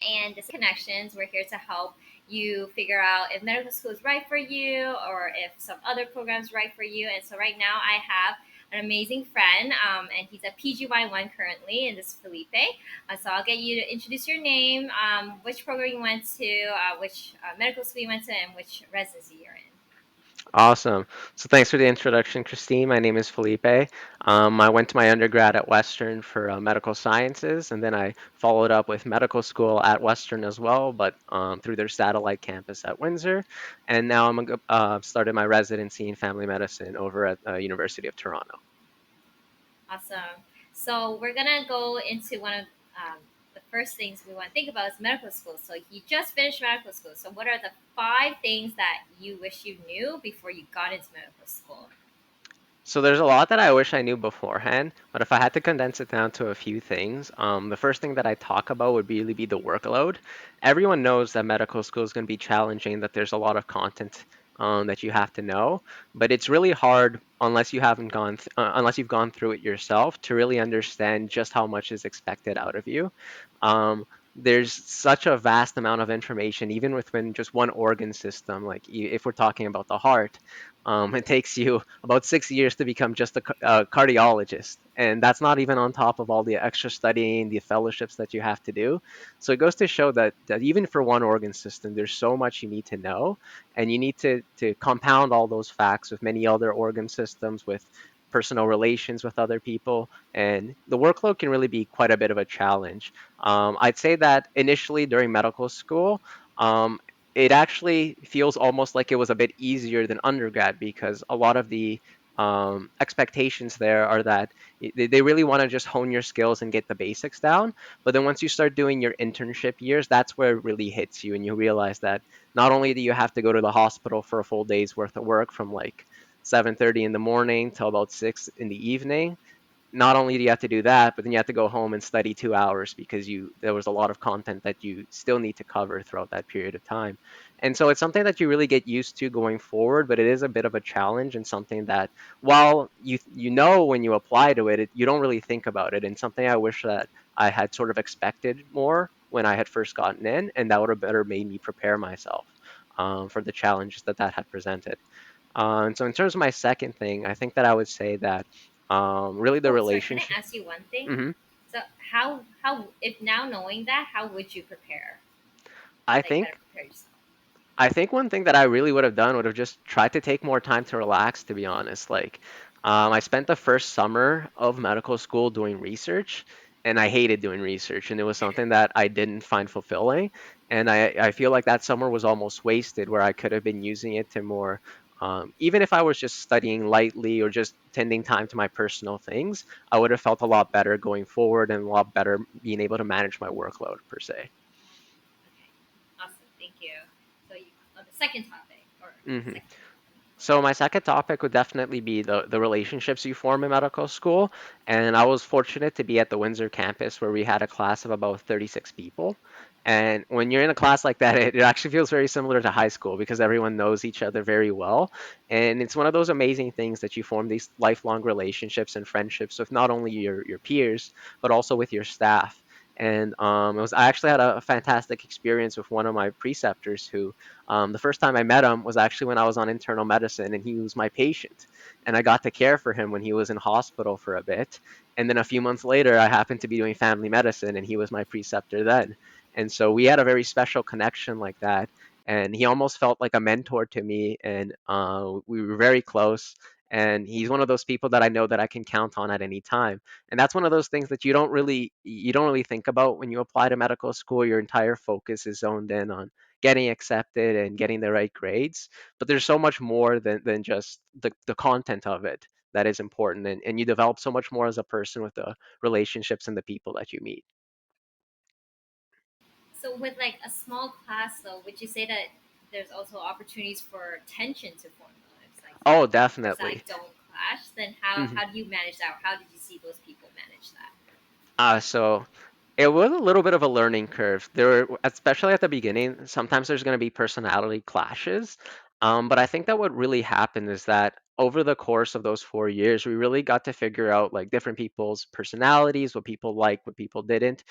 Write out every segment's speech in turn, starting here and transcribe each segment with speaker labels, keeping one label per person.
Speaker 1: And this connections. We're here to help you figure out if medical school is right for you or if some other programs right for you. And so right now I have an amazing friend, and he's a PGY1 currently, and this is Felipe. So I'll get you to introduce your name, which program you went to, which medical school you went to, and which residency you're in.
Speaker 2: Awesome. So thanks for the introduction, Christine. My name is Felipe. I went to my undergrad at Western for medical sciences, and then I followed up with medical school at Western as well, but through their satellite campus at Windsor. And now started my residency in family medicine over at University of Toronto.
Speaker 1: Awesome. So we're gonna go into one of the first things we want to think about is medical school. So you just finished medical school. So what are the five things that you wish you knew before you got into medical school?
Speaker 2: So there's a lot that I wish I knew beforehand, but if I had to condense it down to a few things, the first thing that I talk about would really be the workload. Everyone knows that medical school is going to be challenging, that there's a lot of content that you have to know, but it's really hard unless you've gone through it yourself to really understand just how much is expected out of you. Um, there's such a vast amount of information, even within just one organ system. Like if we're talking about the heart, it takes you about 6 years to become just a cardiologist. And that's not even on top of all the extra studying, the fellowships that you have to do. So it goes to show that even for one organ system, there's so much you need to know. And you need to compound all those facts with many other organ systems, with personal relations with other people. And the workload can really be quite a bit of a challenge. I'd say that initially during medical school, it actually feels almost like it was a bit easier than undergrad because a lot of the expectations there are that they really want to just hone your skills and get the basics down. But then once you start doing your internship years, that's where it really hits you, and you realize that not only do you have to go to the hospital for a full day's worth of work from like 7:30 in the morning till about 6 in the evening, not only do you have to do that, but then you have to go home and study 2 hours because you there was a lot of content that you still need to cover throughout that period of time. And so it's something that you really get used to going forward, but it is a bit of a challenge and something that while you know when you apply to it, you don't really think about it. And something I wish that I had sort of expected more when I had first gotten in, and that would have better made me prepare myself for the challenges that that had presented. And so in terms of my second thing, I think that I would say that really the
Speaker 1: Oh, sorry. Can I
Speaker 2: relationship.
Speaker 1: ask you one thing?
Speaker 2: hmm
Speaker 1: So how if now knowing that, how would you prepare?
Speaker 2: I
Speaker 1: Like better
Speaker 2: think
Speaker 1: prepare yourself.
Speaker 2: I think one thing that I really would have done would have just tried to take more time to relax, to be honest. Like, I spent the first summer of medical school doing research, and I hated doing research, and it was something that I didn't find fulfilling. And I feel like that summer was almost wasted, where I could have been using it to more, even if I was just studying lightly or just tending time to my personal things, I would have felt a lot better going forward and a lot better being able to manage my workload per se.
Speaker 1: Okay. Awesome. Thank you. So you on the second topic or
Speaker 2: hmm
Speaker 1: second.
Speaker 2: So my second topic would definitely be the relationships you form in medical school. And I was fortunate to be at the Windsor campus where we had a class of about 36 people. And when you're in a class like that, it actually feels very similar to high school because everyone knows each other very well. And it's one of those amazing things that you form these lifelong relationships and friendships with not only your peers, but also with your staff. And I actually had a fantastic experience with one of my preceptors who the first time I met him was actually when I was on internal medicine, and he was my patient. And I got to care for him when he was in hospital for a bit. And then a few months later, I happened to be doing family medicine, and he was my preceptor then. And so we had a very special connection like that. And he almost felt like a mentor to me, and we were very close. And he's one of those people that I know that I can count on at any time. And that's one of those things that you don't really think about when you apply to medical school. Your entire focus is zoned in on getting accepted and getting the right grades. But there's so much more than just the content of it that is important. And you develop so much more as a person with the relationships and the people that you meet.
Speaker 1: So with like a small class though, would you say that there's also opportunities for tension to form though? It's like
Speaker 2: Oh,
Speaker 1: groups that
Speaker 2: definitely.
Speaker 1: don't clash, then how do you manage that? Or how did you see those people manage that?
Speaker 2: So it was a little bit of a learning curve. There were, especially at the beginning, sometimes there's going to be personality clashes. But I think that what really happened is that over the course of those 4 years, we really got to figure out like different people's personalities, what people liked, what people didn't.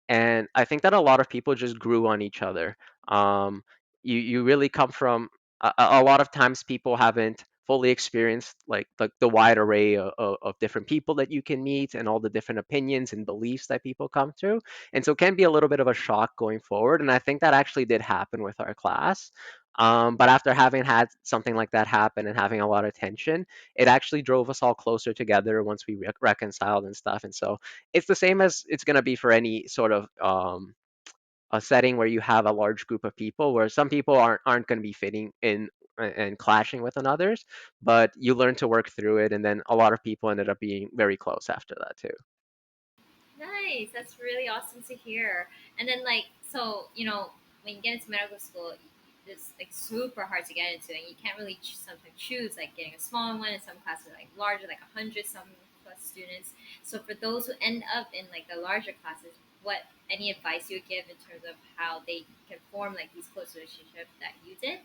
Speaker 2: And I think that a lot of people just grew on each other. Um, you really come from a lot of times people haven't fully experienced like the wide array of different people that you can meet and all the different opinions and beliefs that people come to. And so it can be a little bit of a shock going forward. And I think that actually did happen with our class. But after having had something like that happen and having a lot of tension, it actually drove us all closer together once we reconciled and stuff. And so it's the same as it's going to be for any sort of a setting where you have a large group of people, where some people aren't going to be fitting in and clashing with others, but you learn to work through it. And then a lot of people ended up being very close after that too.
Speaker 1: Nice. That's really awesome to hear. And then like so, when you get into medical school, it's like super hard to get into, and you can't really sometimes choose like getting a smaller one. And some classes are like larger, like 100 some plus students. So for those who end up in like the larger classes, what any advice you would give in terms of how they can form like these close relationships that you did?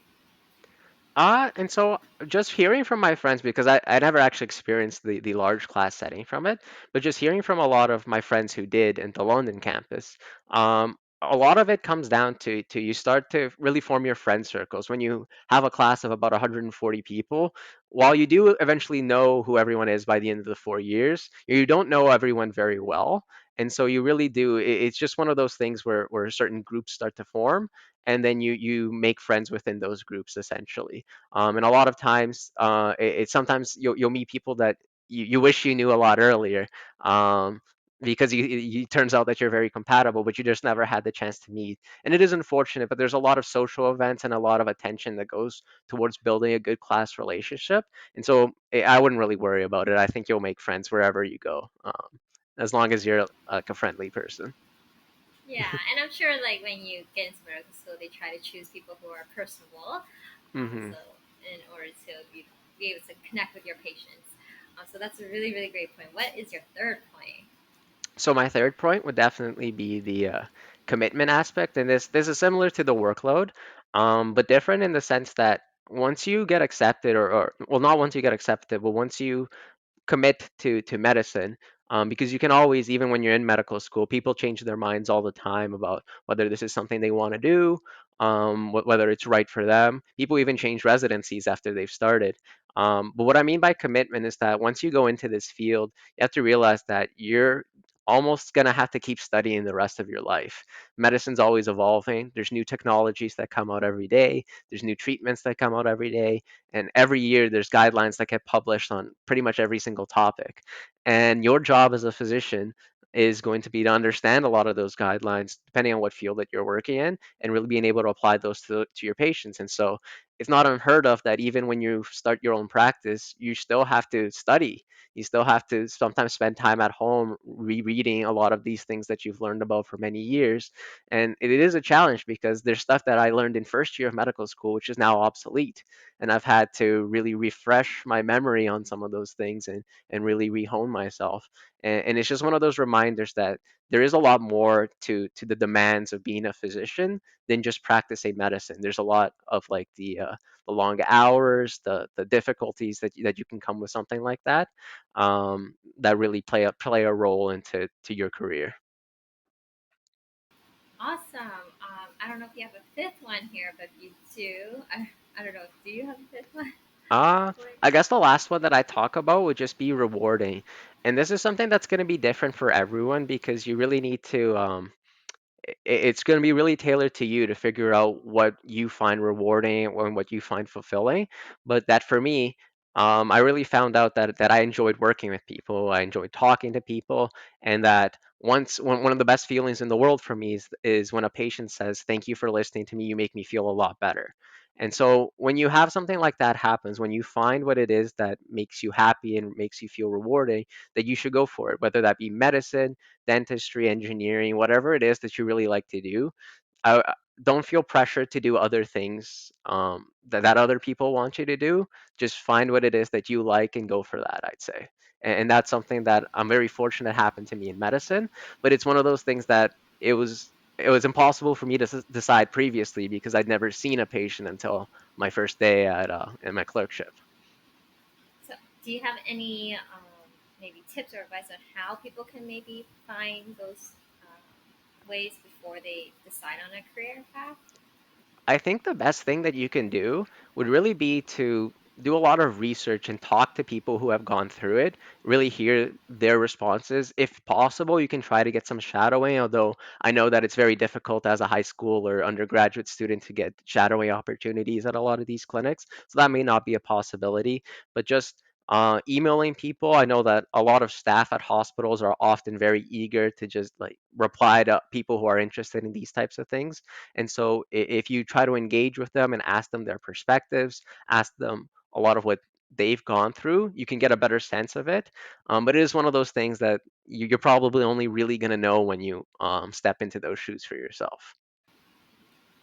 Speaker 2: And so just hearing from my friends, because I never actually experienced the large class setting from it, but just hearing from a lot of my friends who did in the London campus, a lot of it comes down to you start to really form your friend circles. When you have a class of about 140 people, while you do eventually know who everyone is by the end of the 4 years, you don't know everyone very well. And so you really do, it's just one of those things where certain groups start to form, and then you make friends within those groups essentially. And a lot of times, it's sometimes you'll meet people that you wish you knew a lot earlier, um, because it turns out that you're very compatible, but you just never had the chance to meet. And it is unfortunate, but there's a lot of social events and a lot of attention that goes towards building a good class relationship. And so I wouldn't really worry about it. I think you'll make friends wherever you go, as long as you're like a friendly person.
Speaker 1: Yeah, and I'm sure like when you get into medical school, they try to choose people who are personable,
Speaker 2: Hmm.
Speaker 1: so in order to be able to connect with your patients. So that's a really really great point. What is your third point?
Speaker 2: So my third point would definitely be the commitment aspect, and this is similar to the workload, but different in the sense that once you get accepted, or well, not once you get accepted, but once you commit to medicine, because you can always, even when you're in medical school, people change their minds all the time about whether this is something they want to do, whether it's right for them. People even change residencies after they've started. But what I mean by commitment is that once you go into this field, you have to realize that you're almost going to have to keep studying the rest of your life. Medicine's always evolving. There's new technologies that come out every day. There's new treatments that come out every day, and every year there's guidelines that get published on pretty much every single topic. And your job as a physician is going to be to understand a lot of those guidelines depending on what field that you're working in, and really being able to apply those to your patients. And so it's not unheard of that even when you start your own practice, you still have to study. You still have to sometimes spend time at home rereading a lot of these things that you've learned about for many years. And it is a challenge because there's stuff that I learned in first year of medical school which is now obsolete, and I've had to really refresh my memory on some of those things, and really rehone myself. And it's just one of those reminders that there is a lot more to the demands of being a physician than just practicing medicine. There's a lot of like the long hours, the difficulties that you can come with something like that, that really play a role into to your career.
Speaker 1: Awesome. I don't know if you have a fifth one here, but if you do, I don't know. Do you have a fifth one?
Speaker 2: Uh,
Speaker 1: Point?
Speaker 2: I guess the last one that I talk about would just be rewarding. And this is something that's going to be different for everyone because you really need to it's going to be really tailored to you to figure out what you find rewarding and what you find fulfilling. But that for me, I really found out that I enjoyed working with people. I enjoyed talking to people, and that one of the best feelings in the world for me is when a patient says, "Thank you for listening to me. You make me feel a lot better." And so when you have something like that happens, when you find what it is that makes you happy and makes you feel rewarding, that you should go for it, whether that be medicine, dentistry, engineering, whatever it is that you really like to do. I don't feel pressure to do other things that other people want you to do. Just find what it is that you like and go for that, I'd say. And that's something that I'm very fortunate happened to me in medicine. But it's one of those things that it was. it was impossible for me to decide previously because I'd never seen a patient until my first day at in my clerkship.
Speaker 1: So, do you have any maybe tips or advice on how people can maybe find those ways before they decide on a career path?
Speaker 2: I think the best thing that you can do would really be to do a lot of research and talk to people who have gone through it, really hear their responses. If possible, you can try to get some shadowing, although I know that it's very difficult as a high school or undergraduate student to get shadowing opportunities at a lot of these clinics. So that may not be a possibility, but just emailing people. I know that a lot of staff at hospitals are often very eager to just like reply to people who are interested in these types of things. And so if you try to engage with them and ask them their perspectives, ask them a lot of what they've gone through, you can get a better sense of it. But it is one of those things that you're probably only really going to know when you step into those shoes for yourself.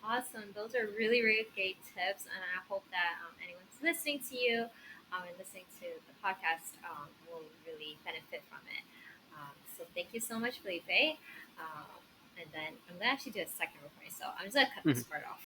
Speaker 1: Awesome. Those are really, really great tips. And I hope that anyone who's listening to you and listening to the podcast will really benefit from it. So thank you so much, Felipe. And then I'm going to actually do a second recording. So I'm just going to cut this
Speaker 2: Mhm.
Speaker 1: part off.